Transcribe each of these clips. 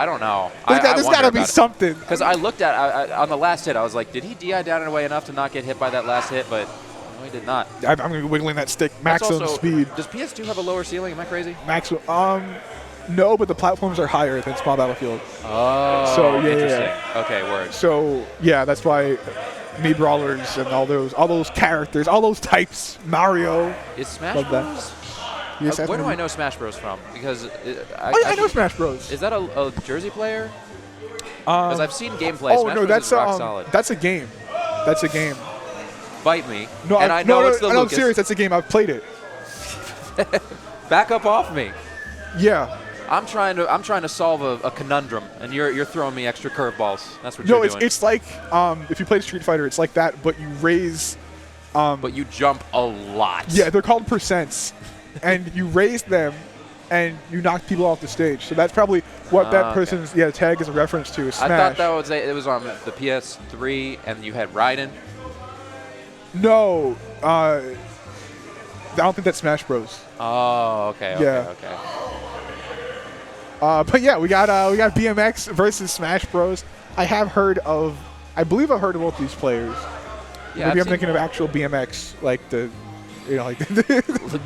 I don't know. There's got to be something. Because I looked at on the last hit, I was like, did he DI down in a way enough to not get hit by that last hit? But no, he did not. I'm going to be wiggling that stick maximum speed. Does PS2 have a lower ceiling? Am I crazy? Maximum. No, but the platforms are higher than Small Battlefield. Oh, so, yeah, interesting. Yeah. Okay, word. So yeah, that's why me brawlers and all those characters, all those types. Mario. Is SmashBros? Yes, where do I know SmashBros from? Because I know SmashBros. Is that a Jersey player? Because I've seen gameplay. Oh Smash no, Bros that's is rock solid. That's a game. That's a game. Bite me. No, and I know it's the Lucas. I'm serious. That's a game. I've played it. Back up off me. Yeah. I'm trying to solve a conundrum, and you're throwing me extra curveballs. That's what you're doing. No, it's like if you play Street Fighter, it's like that, but you raise. But you jump a lot. Yeah, they're called percents, and you raise them, and you knock people off the stage. So that's probably what that person's tag is a reference to. Is Smash. I thought it was on the PS3, and you had Raiden. No, I don't think that's Smash Bros. Oh, okay. Okay. But yeah, we got BmX versus Smash Bros. I believe I've heard of both these players. Yeah, maybe I'm thinking of actual BMX, like the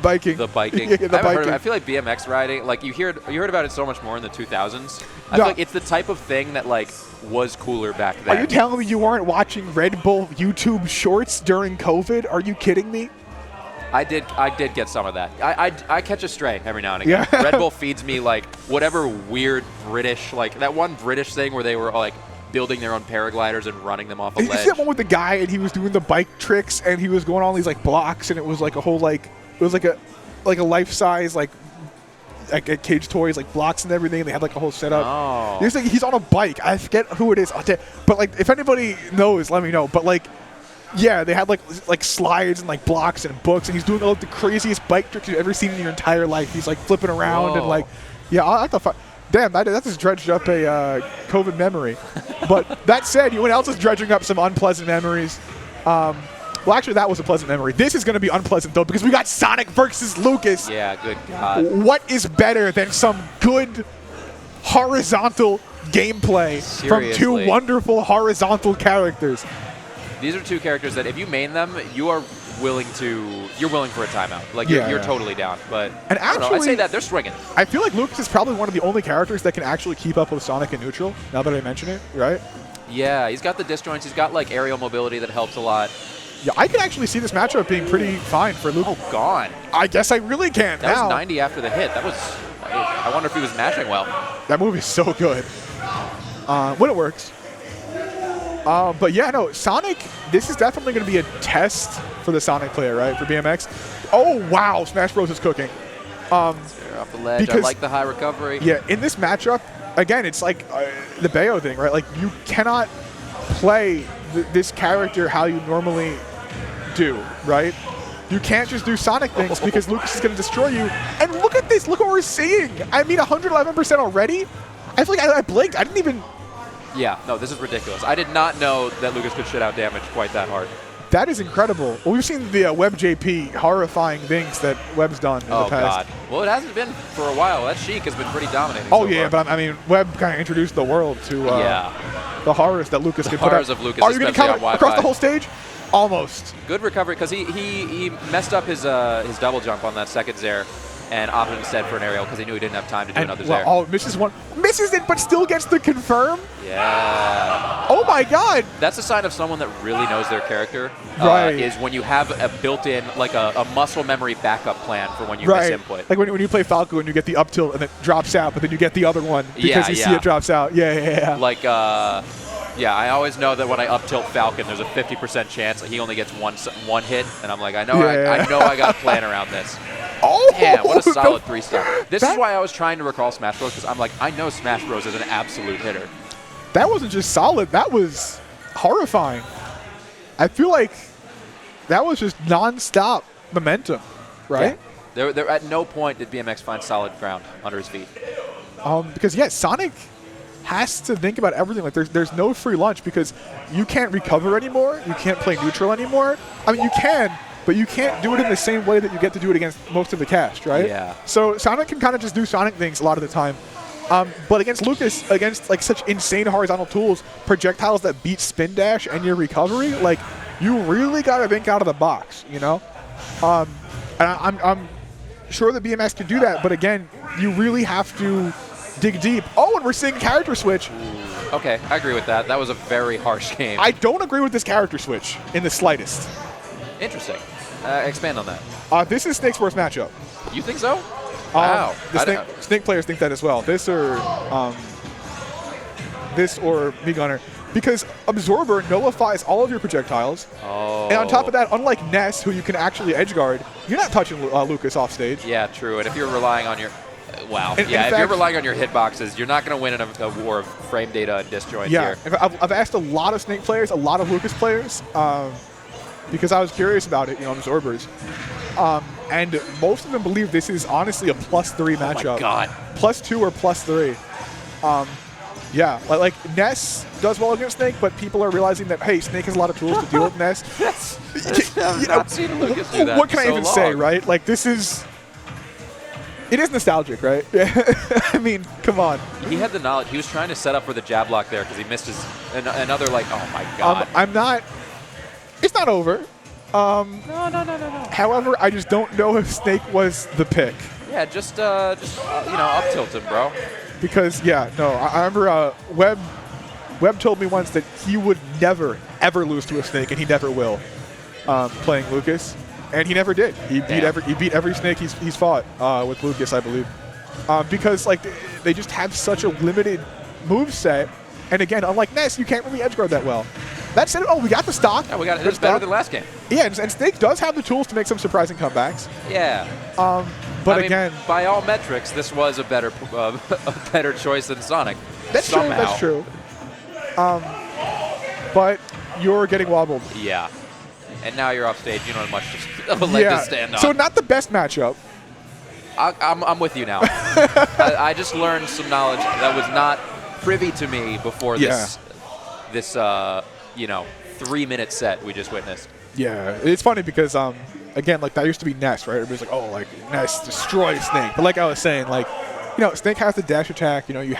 biking. The biking. Yeah, the biking. I feel like BMX riding, like you heard about it so much more in the 2000s. I feel like it's the type of thing that like was cooler back then. Are you telling me you weren't watching Red Bull YouTube Shorts during COVID? Are you kidding me? I did get some of that. I catch a stray every now and again. Yeah. Red Bull feeds me like whatever weird British, like that one British thing where they were like building their own paragliders and running them off a ledge. You see that one with the guy and he was doing the bike tricks and he was going on these like blocks and it was like a whole like it was like a life size like Cage Toys like blocks and everything. And they had like a whole setup. Oh. He's on a bike. I forget who it is. But like if anybody knows, let me know. But like. Yeah, they had like slides and like blocks and books, and he's doing the craziest bike tricks you've ever seen in your entire life. He's like flipping around and like, yeah, I thought, damn, that just dredged up a COVID memory. But that said, you know what else is dredging up some unpleasant memories? Well, actually, that was a pleasant memory. This is going to be unpleasant though because we got Sonic versus Lucas. Yeah, good God. What is better than some good horizontal gameplay from two wonderful horizontal characters? These are two characters that if you main them, you're willing for a timeout. Like you're totally down. But and actually, I'd say that they're swinging. I feel like Lucas is probably one of the only characters that can actually keep up with Sonic in neutral. Now that I mention it, right? Yeah, he's got the disjoints. He's got like aerial mobility that helps a lot. Yeah, I can actually see this matchup being pretty fine for Lucas. Oh, gone. I guess I really can now. That was 90 after the hit. That was. I wonder if he was mashing well. That move is so good when it works. But yeah, no, Sonic, this is definitely going to be a test for the Sonic player, right, for BMX. Oh, wow, Smash Bros. Is cooking. Off the ledge, I like the high recovery. Yeah, in this matchup, again, it's like the Bayo thing, right? Like, you cannot play this character how you normally do, right? You can't just do Sonic things because Lucas is going to destroy you. And look at this. Look what we're seeing. I mean, 111% already. I feel like I blinked. I didn't even... Yeah, no, this is ridiculous. I did not know that Lucas could shit out damage quite that hard. That is incredible. Well, we've seen the Web JP horrifying things that Web's done in the past. God. Well, it hasn't been for a while. That Sheik has been pretty dominating. Oh, so yeah, far. But I mean, Web kind of introduced the world to the horrors that Lucas could put out. Of Lucas, are you going to come across the whole stage? Almost. Good recovery because he messed up his double jump on that second Zair. And opted instead for an aerial because he knew he didn't have time to do another Zair. Oh, misses one. Misses it, but still gets the confirm? Yeah. Oh, my God. That's a sign of someone that really knows their character. Right. Is when you have a built-in, like a muscle memory backup plan for when you miss input. Like when you play Falco and you get the up tilt and it drops out, but then you get the other one because you see it drops out. Yeah. Like, yeah, I always know that when I up tilt Falcon, there's a 50% chance that he only gets one hit, and I'm like, I know I got a plan around this. Oh, yeah, what a solid 3-star. This is why I was trying to recall Smash Bros. Because I'm like, I know Smash Bros. Is an absolute hitter. That wasn't just solid. That was horrifying. I feel like that was just nonstop momentum, right? Yeah. There at no point did BMX find solid ground under his feet. Because, yeah, Sonic has to think about everything. Like, there's no free lunch because you can't recover anymore. You can't play neutral anymore. I mean, you can, but you can't do it in the same way that you get to do it against most of the cast, right? Yeah. So Sonic can kind of just do Sonic things a lot of the time. But against Lucas, against like such insane horizontal tools, projectiles that beat spin dash and your recovery, like you really got to think out of the box, you know. And I'm sure the BMX can do that, but again, you really have to dig deep. Oh, and we're seeing character switch. Okay, I agree with that. That was a very harsh game. I don't agree with this character switch in the slightest. Interesting. Expand on that. This is Snake's worst matchup. You think so? Wow. Snake players think that as well. This or Me Gunner. Because Absorber nullifies all of your projectiles. Oh. And on top of that, unlike Ness, who you can actually edge guard, you're not touching Lucas off stage. Yeah, true. And if you're relying on your... Wow. In if fact, you're relying on your hitboxes, you're not going to win in a war of frame data and disjoint here. I've asked a lot of Snake players, a lot of Lucas players, because I was curious about it, you know, Absorbers. And most of them believe this is honestly a +3 matchup. Oh my God. +2 or +3. Yeah, like Ness does well against Snake, but people are realizing that, hey, Snake has a lot of tools to deal with Ness. I've not seen Lucas do that. What can I even say, right? Like, this is... It is nostalgic, right? I mean, come on. He had the knowledge. He was trying to set up for the jab block there because he missed his another, like, oh my God. I'm not... It's not over. No. However, I just don't know if Snake was the pick. Yeah, just up tilt him, bro. Because, yeah, no, I remember Webb told me once that he would never, ever lose to a Snake, and he never will, playing Lucas. And he never did. He beat every Snake he's fought with Lucas, I believe. Because, like, they just have such a limited moveset. And, again, unlike Ness, you can't really edge guard that well. That said, we got the stock. Yeah, we got it. It's better than last game. Yeah, and Snake does have the tools to make some surprising comebacks. Yeah. But I again, mean, by all metrics, this was a better choice than Sonic. That's somehow. true. But you're getting wobbled. Yeah. And now you're off stage. You don't have much of a leg to stand on. So not the best matchup. I'm with you now. I just learned some knowledge that was not privy to me before this 3-minute set we just witnessed. Yeah, it's funny because again, like that used to be Ness, right? Everybody's like, oh, like Ness destroys Snake. But like I was saying, like, you know, Snake has the dash attack. You know, you're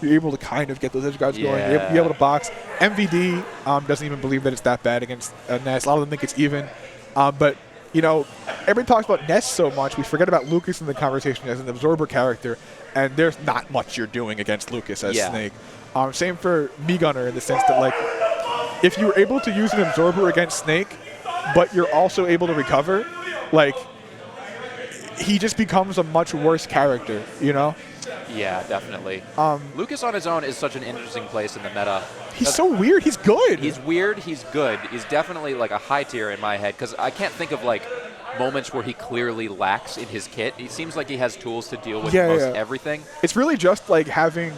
able to kind of get those edge guards going. You're able to box. MVD doesn't even believe that it's that bad against Ness. A lot of them think it's even. But, you know, everybody talks about Ness so much, we forget about Lucas in the conversation as an Absorber character, and there's not much you're doing against Lucas as Snake. Same for Me Gunner in the sense that, like, if you were able to use an Absorber against Snake, but you're also able to recover, like, he just becomes a much worse character, you know? Yeah, definitely. Lucas on his own is such an interesting place in the meta. He's so weird. He's good. He's weird. He's good. He's definitely like a high tier in my head because I can't think of like moments where he clearly lacks in his kit. He seems like he has tools to deal with most everything. It's really just like having...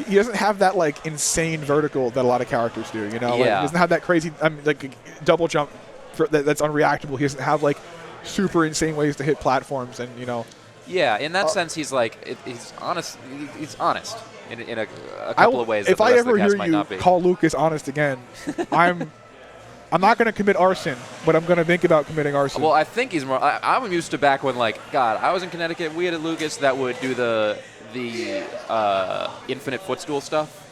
He doesn't have that like insane vertical that a lot of characters do, you know? Like, he doesn't have that crazy like double jump that's unreactable. He doesn't have like super insane ways to hit platforms, and you know. Yeah, in that sense, he's like he's honest. He's honest in a couple of ways. If I ever hear you call Lucas honest again, I'm not going to commit arson, but I'm going to think about committing arson. Well, I think he's more. I'm used to back when I was in Connecticut. We had a Lucas that would do the infinite footstool stuff.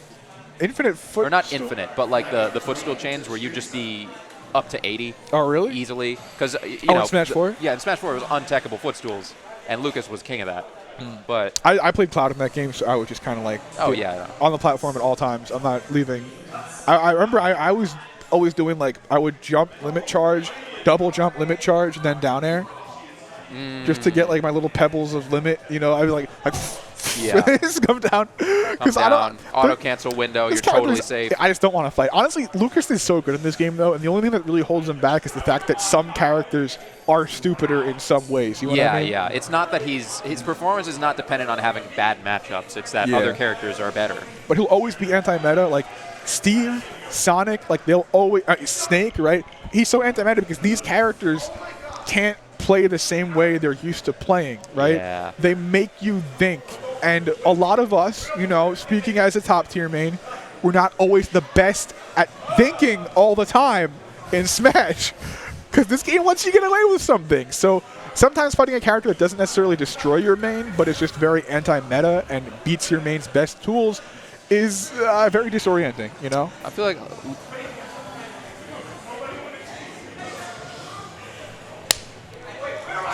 Infinite footstool? Or not infinite, but like the footstool chains where you just be up to 80. Oh, really? Easily. Because, in Smash 4? Yeah, in Smash 4 it was untechable footstools, and Lucas was king of that. But I played Cloud in that game, so I was just kind of like on the platform at all times. I'm not leaving. I remember I was always doing like I would jump, limit charge, double jump, limit charge, and then down air. Just to get like my little pebbles of limit, you know, I was like just come down. Because I don't auto cancel window, you're totally safe. I just don't want to fight. Honestly, Lucas is so good in this game though, and the only thing that really holds him back is the fact that some characters are stupider in some ways. You know what I mean? Yeah. It's not that his performance is not dependent on having bad matchups. It's that other characters are better. But he'll always be anti-meta. Like Steve, Sonic, like they'll always Snake, right? He's so anti-meta because these characters can't play the same way they're used to playing, right? Yeah. They make you think. And a lot of us, you know, speaking as a top tier main, we're not always the best at thinking all the time in Smash. Because this game lets you get away with something. So sometimes fighting a character that doesn't necessarily destroy your main, but is just very anti-meta and beats your main's best tools is very disorienting, you know? I feel like...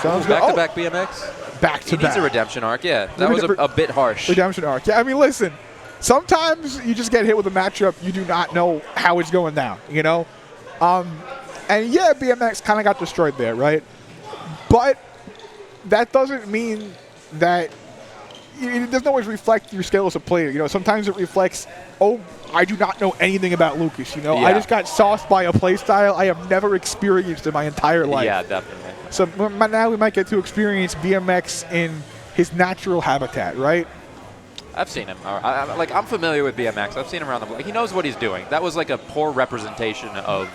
Sounds good. Back-to-back BMX? Back-to-back. He needs a redemption arc, yeah. That was a bit harsh. Redemption arc. Yeah, I mean, listen, sometimes you just get hit with a matchup you do not know how it's going down, you know? And yeah, BMX kind of got destroyed there, right? But that doesn't mean that it doesn't always reflect your skill as a player. You know, sometimes it reflects, oh, I do not know anything about Lucas. You know, yeah. I just got sauced by a play style I have never experienced in my entire life. Yeah, definitely. So now we might get to experience BMX in his natural habitat, right? I've seen him. I'm familiar with BMX. I've seen him around the block. He knows what he's doing. That was like a poor representation of